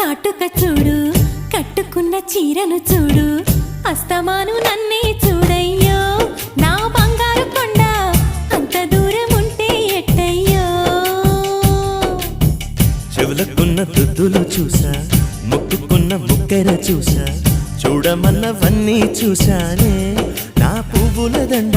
కాటుక చూడు కట్టుకున్న చీరను చూడు అస్తమాను నన్నే చూడయ్యో నా బంగారు కొండ అంత దూరం ఉంటే ఎట్టయ్యో చెవులకున్న దుద్దులు చూసా ముక్కుకున్న ముక్కెర చూసా చూడమన్నవన్నీ చూశానే నా పువ్వుల దండ